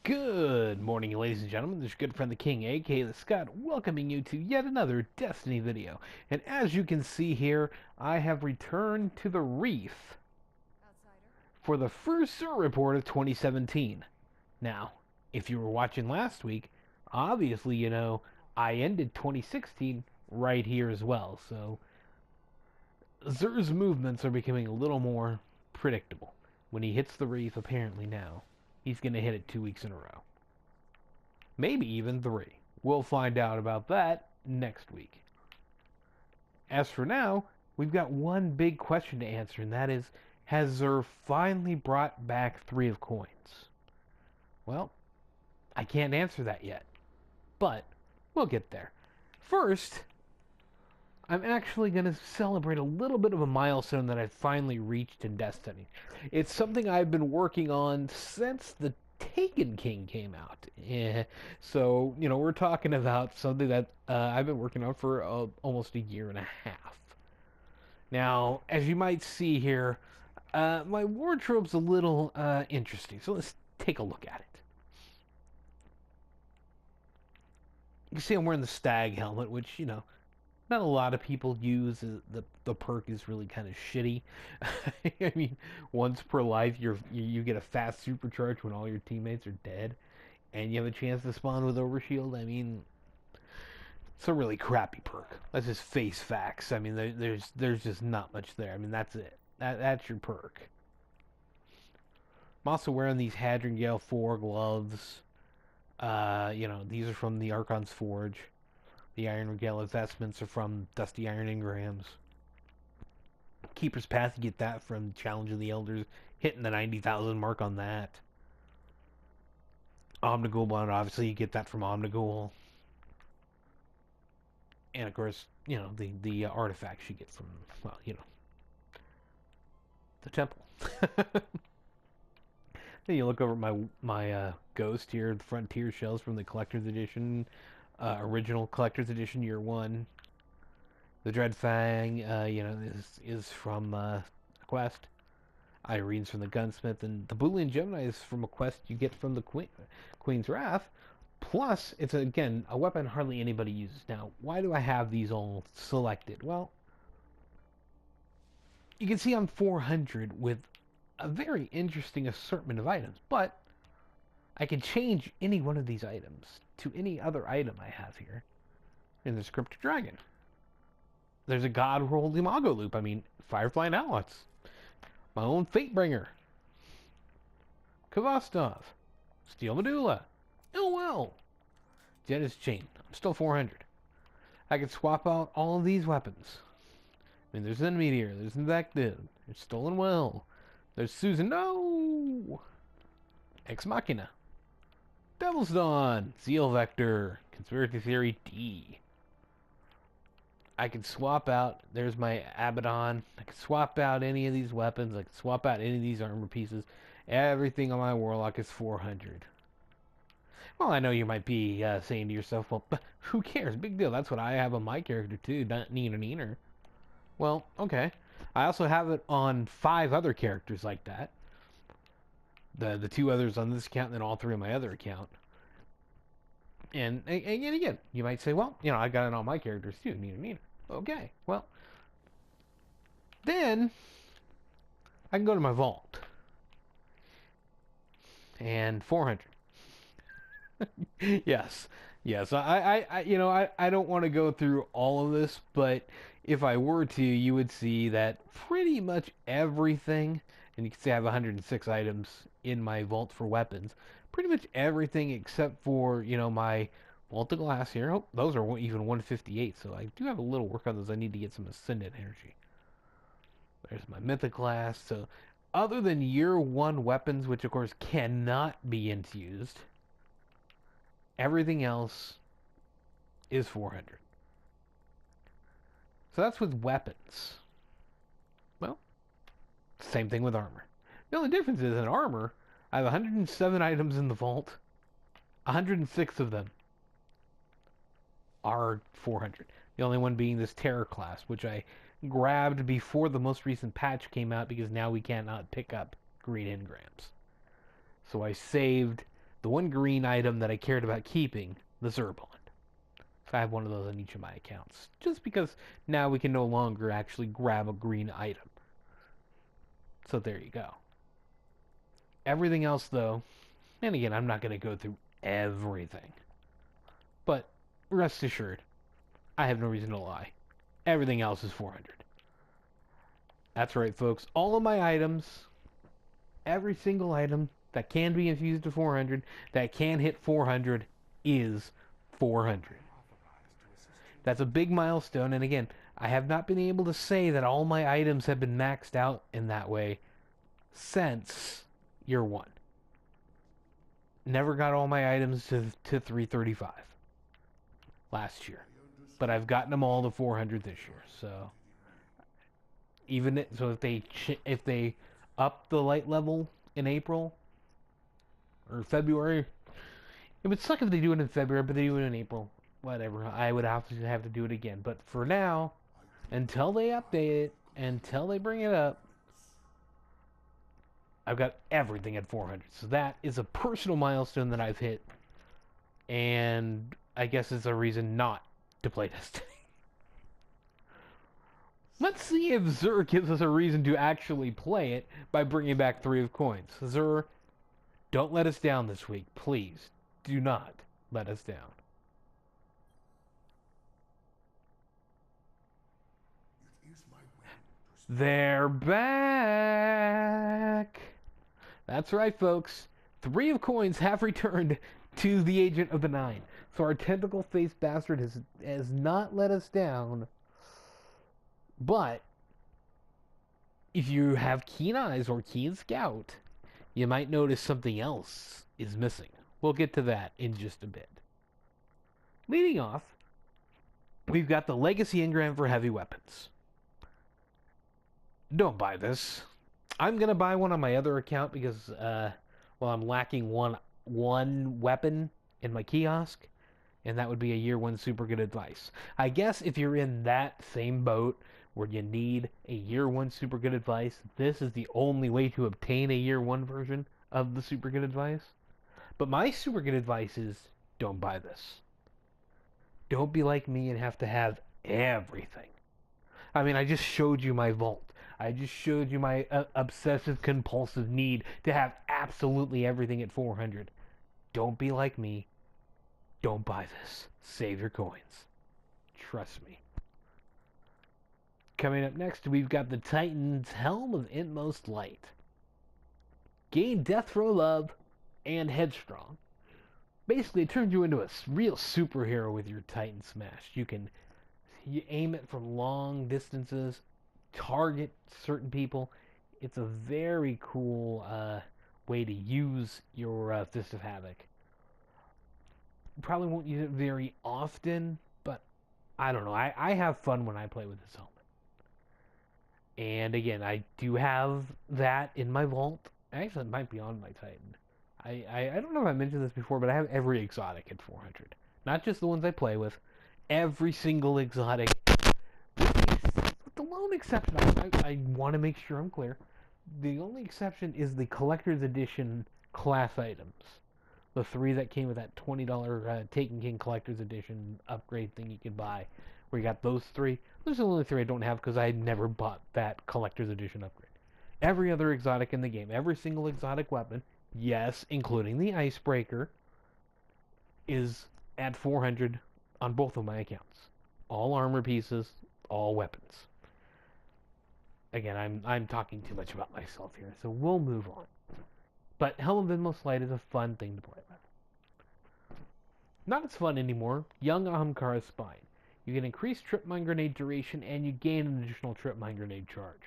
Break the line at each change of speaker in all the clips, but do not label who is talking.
Good morning, ladies and gentlemen. This is your good friend the King, aka the Scott, welcoming you to yet another Destiny video. And as you can see here, I have returned to the Reef for the first Xur Report of 2017. Now, if you were watching last week, obviously you know I ended 2016 right here as well. So Xur's movements are becoming a little more predictable. When he hits the Reef, apparently now, he's going to hit it 2 weeks in a row. Maybe even 3. We'll find out about that next week. As for now, we've got one big question to answer, and that is, has Xur finally brought back 3 of coins? Well, I can't answer that yet, but we'll get there. First, I'm actually going to celebrate a little bit of a milestone that I finally reached in Destiny. It's something I've been working on since the Taken King came out. So, we're talking about something that I've been working on for almost a year and a half. Now, as you might see here, my wardrobe's a little interesting, so let's take a look at it. You can see I'm wearing the stag helmet, which, not a lot of people use. The perk is really kind of shitty. I mean, once per life, you get a fast supercharge when all your teammates are dead, and you have a chance to spawn with overshield. I mean, it's a really crappy perk. Let's just face facts. I mean, there's just not much there. I mean, that's it. That's your perk. I'm also wearing these Hadron Gale 4 gloves. These are from the Archon's Forge. The Iron Regale investments are from Dusty Iron Engrams. Keeper's Path, you get that from Challenge of the Elders, hitting the 90,000 mark on that. Omnigul Bond, obviously, you get that from Omnigul. And of course, the artifacts you get from, well, the temple. Then you look over my Ghost here, the Frontier shells from the Collector's Edition, original Collector's Edition Year 1. The Dread Fang, is from a quest. Irene's from the Gunsmith, and the Boolean Gemini is from a quest you get from the Queen's Wrath. Plus, it's again a weapon hardly anybody uses. Now, why do I have these all selected? Well, you can see I'm 400 with a very interesting assortment of items, but I can change any one of these items to any other item I have here in the Cryptic Dragon. There's a God Rolled Imago loop. I mean, Firefly Nalots. My own Fatebringer. Kvastov. Steel Medulla. Illwell. Jettis Chain. I'm still 400. I can swap out all of these weapons. I mean, there's Meteor, there's Invective, there's Stolen Well, there's Susan. No! Ex Machina. Devil's Dawn. Zeal Vector. Conspiracy Theory D. I can swap out, there's my Abaddon. I can swap out any of these weapons. I can swap out any of these armor pieces. Everything on my Warlock is 400. Well, I know you might be saying to yourself, well, who cares? Big deal. That's what I have on my character, too. Not Neener Neener. Well, okay. I also have it on 5 other characters like that. The 2 others on this account, and then all 3 on my other account. And again, you might say, well, I got it on my characters, too. Neener Neener. Okay, well, then I can go to my vault. And 400. Yes. I don't want to go through all of this, but if I were to, you would see that pretty much everything, and you can see I have 106 items in my vault for weapons. Pretty much everything except for, my Vault of Glass here. Oh, those are even 158, so I do have a little work on those. I need to get some Ascendant energy. There's my Mythic Glass. So, other than Year 1 weapons, which of course cannot be infused, everything else is 400. So that's with weapons. Well, same thing with armor. The only difference is in armor, I have 107 items in the vault. 106 of them are 400. The only one being this Terror class, which I grabbed before the most recent patch came out because now we cannot pick up green engrams. So I saved the one green item that I cared about keeping, the Xur Bond. So I have one of those on each of my accounts. Just because now we can no longer actually grab a green item. So there you go. Everything else, though, and again, I'm not going to go through everything. But rest assured, I have no reason to lie. Everything else is 400. That's right, folks. All of my items, every single item that can be infused to 400, that can hit 400, is 400. That's a big milestone, and again, I have not been able to say that all my items have been maxed out in that way since year 1. Never got all my items to 335 last year, but I've gotten them all to 400 this year. So if they up the light level in April or February, it would suck if they do it in February, but they do it in April. Whatever, I would have to do it again. But for now, until they update it, until they bring it up, I've got everything at 400. So that is a personal milestone that I've hit. And I guess it's a reason not to play Destiny. Let's see if Xur gives us a reason to actually play it by bringing back 3 of coins. Xur, don't let us down this week. Please, do not let us down. They're back! That's right, folks. 3 of coins have returned to the Agent of the Nine. So our tentacle-faced bastard has not let us down. But if you have keen eyes or keen scout, you might notice something else is missing. We'll get to that in just a bit. Leading off, we've got the Legacy Engram for heavy weapons. Don't buy this. I'm gonna buy one on my other account because, I'm lacking one weapon in my kiosk, and that would be a year 1 super good advice. I guess if you're in that same boat where you need a year 1 super good advice, this is the only way to obtain a year 1 version of the super good advice. But my super good advice is don't buy this. Don't be like me and have to have everything. I mean, I just showed you my vault. I just showed you my obsessive compulsive need to have absolutely everything at 400. Don't be like me. Don't buy this. Save your coins. Trust me. Coming up next, we've got the Titan's Helm of Inmost Light. Gain Death Row Love and Headstrong. Basically, it turns you into a real superhero with your Titan Smash. You aim it from long distances, target certain people. It's a very cool way to use your Fist of Havoc. Probably won't use it very often, but I don't know. I have fun when I play with this helmet. And again, I do have that in my vault. Actually, it might be on my Titan. I don't know if I mentioned this before, but I have every exotic at 400. Not just the ones I play with. Every single exotic. With the lone exception, I want to make sure I'm clear. The only exception is the collector's edition class items. The 3 that came with that $20 Taken King collector's edition upgrade thing you could buy. Where you got those 3. Those are the only 3 I don't have because I never bought that collector's edition upgrade. Every other exotic in the game, every single exotic weapon, yes, including the Icebreaker, is at 400 on both of my accounts. All armor pieces, all weapons. Again, I'm talking too much about myself here, so we'll move on. But Helm of Inmost Light is a fun thing to play with. Not as fun anymore. Young Ahamkara's Spine. You can increase trip mine grenade duration, and you gain an additional trip mine grenade charge.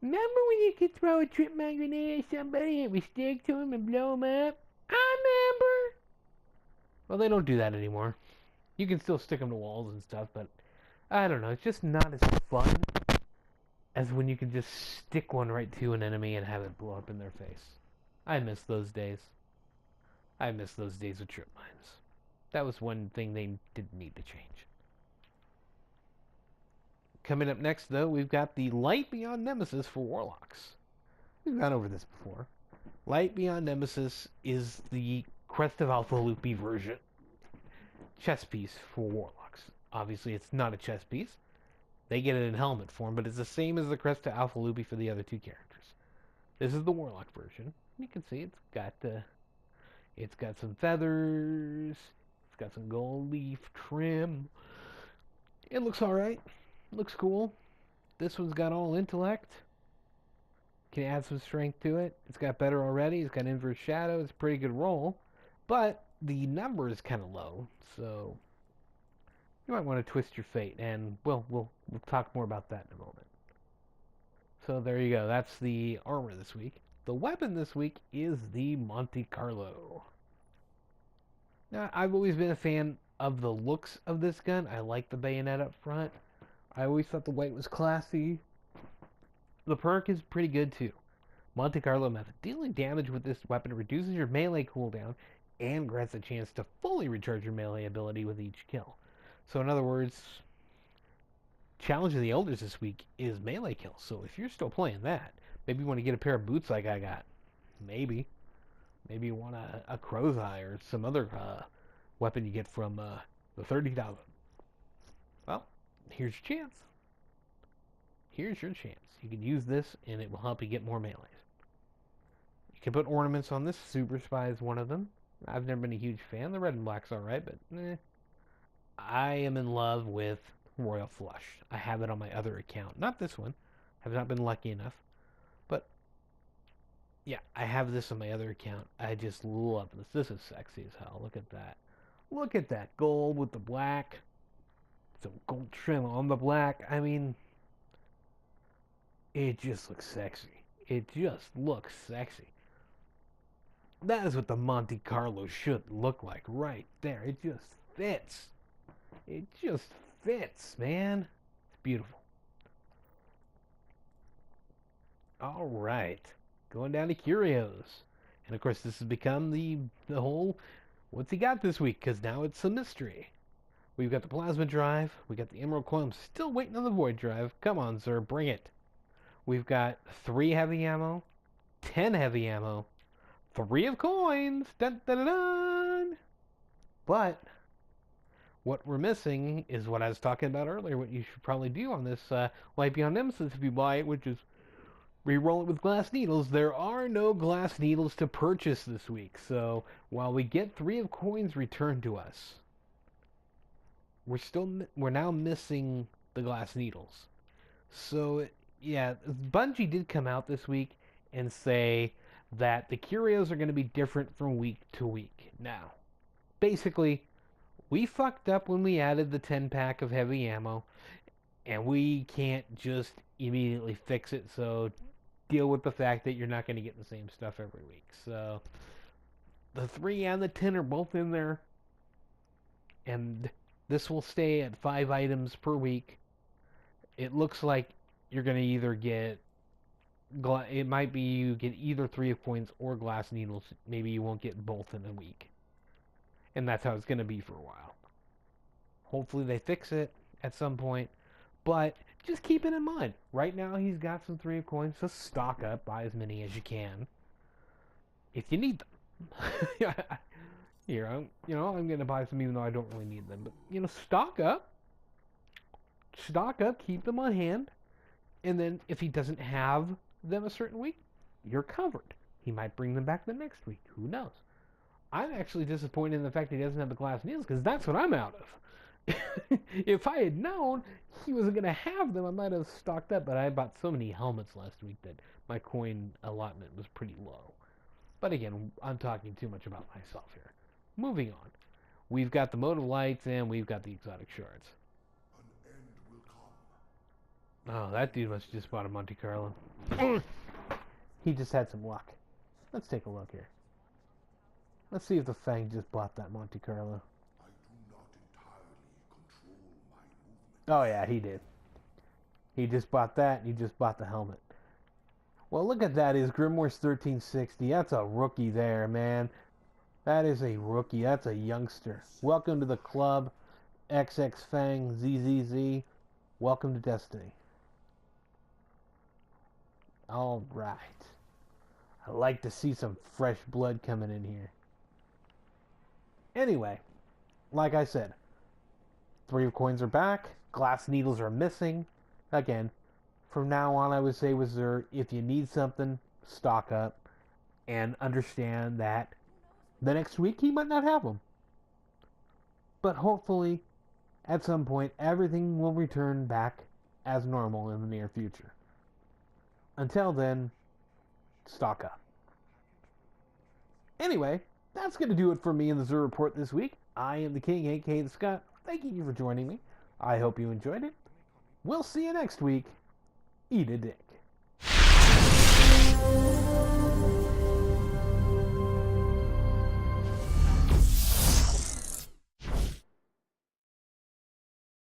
Remember when you could throw a trip mine grenade at somebody and we stick to him and blow him up? I remember! Well, they don't do that anymore. You can still stick them to walls and stuff, but I don't know. It's just not as fun as when you can just stick one right to an enemy and have it blow up in their face. I miss those days. I miss those days with trip mines. That was one thing they didn't need to change. Coming up next, though, we've got the Light Beyond Nemesis for Warlocks. We've gone over this before. Light Beyond Nemesis is the Crest of Alpha Loopy version. Chest piece for Warlocks. Obviously, it's not a chest piece. They get it in helmet form, but it's the same as the Crest of Alpha Loopy for the other two characters. This is the Warlock version. You can see it's got some feathers. It's got some gold leaf trim. It looks alright. Looks cool. This one's got all intellect. Can add some strength to it. It's got better already. It's got inverse shadow. It's a pretty good roll. But the number is kind of low, so you might want to twist your fate. And we'll talk more about that in a moment. So there you go. That's the armor this week. The weapon this week is the Monte Carlo. Now, I've always been a fan of the looks of this gun. I like the bayonet up front. I always thought the white was classy. The perk is pretty good too. Monte Carlo method. Dealing damage with this weapon reduces your melee cooldown and grants a chance to fully recharge your melee ability with each kill. So in other words, Challenge of the Elders this week is melee kills. So if you're still playing that, maybe you want to get a pair of boots like I got. Maybe you want a crow's eye or some other weapon you get from the 30,000. Well, here's your chance. Here's your chance. You can use this and it will help you get more melees. You can put ornaments on this. Super Spy is one of them. I've never been a huge fan. The red and black's alright, but I am in love with Royal Flush. I have it on my other account. Not this one. Have not been lucky enough. But yeah, I have this on my other account. I just love this. This is sexy as hell. Look at that. Look at that gold with the black. Some gold trim on the black. I mean, it just looks sexy. It just looks sexy. That is what the Monte Carlo should look like right there. It just fits. It just fits, man. It's beautiful. All right. Going down to Curios. And of course, this has become the whole, what's he got this week? Because now it's a mystery. We've got the Plasma Drive. We got the Emerald Coil. I'm still waiting on the Void Drive. Come on, sir. Bring it. We've got 3 heavy ammo, 10 heavy ammo, 3 of coins. Dun, dun, dun, dun. But what we're missing is what I was talking about earlier, what you should probably do on this Light Beyond Nemesis if you buy it, which is re-roll it with glass needles. There are no glass needles to purchase this week. So while we get 3 of coins returned to us, we're now missing the glass needles. So yeah, Bungie did come out this week and say that the curios are going to be different from week to week. Now, basically, we fucked up when we added the 10-pack of heavy ammo, and we can't just immediately fix it, so deal with the fact that you're not going to get the same stuff every week. So, the 3 and the 10 are both in there, and this will stay at 5 items per week. It looks like you're going to either get, it might be you get either 3 of coins or glass needles. Maybe you won't get both in a week. And that's how it's going to be for a while. Hopefully they fix it at some point. But just keep it in mind. Right now he's got some 3 of coins, so stock up. Buy as many as you can. If you need them. Here, I'm going to buy some even though I don't really need them. But, stock up. Stock up. Keep them on hand. And then if he doesn't have them a certain week, you're covered. He might bring them back the next week. Who knows? I'm actually disappointed in the fact that he doesn't have the glass needles, because that's what I'm out of. If I had known he wasn't going to have them, I might have stocked up, but I bought so many helmets last week that my coin allotment was pretty low. But again, I'm talking too much about myself here. Moving on. We've got the motive lights, and we've got the exotic shards.
An end will come.
Oh, that dude must have just bought a Monte Carlo. He just had some luck. Let's take a look here. Let's see if the Fang just bought that Monte Carlo.
I do not entirely control my movement.
Oh yeah, he did. He just bought that, and he just bought the helmet. Well, look at that. His Grimoire's 1360. That's a rookie there, man. That is a rookie. That's a youngster. Welcome to the club, XX Fang, ZZZ. Welcome to Destiny. All right. I like to see some fresh blood coming in here. Anyway, like I said, 3 coins are back. Glass needles are missing. Again, from now on, I would say with Xur, if you need something, stock up and understand that the next week he might not have them. But hopefully, at some point, everything will return back as normal in the near future. Until then, stock up. Anyway, that's going to do it for me in the Xur Report this week. I am the King, aka the Scott. Thank you for joining me. I hope you enjoyed it. We'll see you next week. Eat a dick.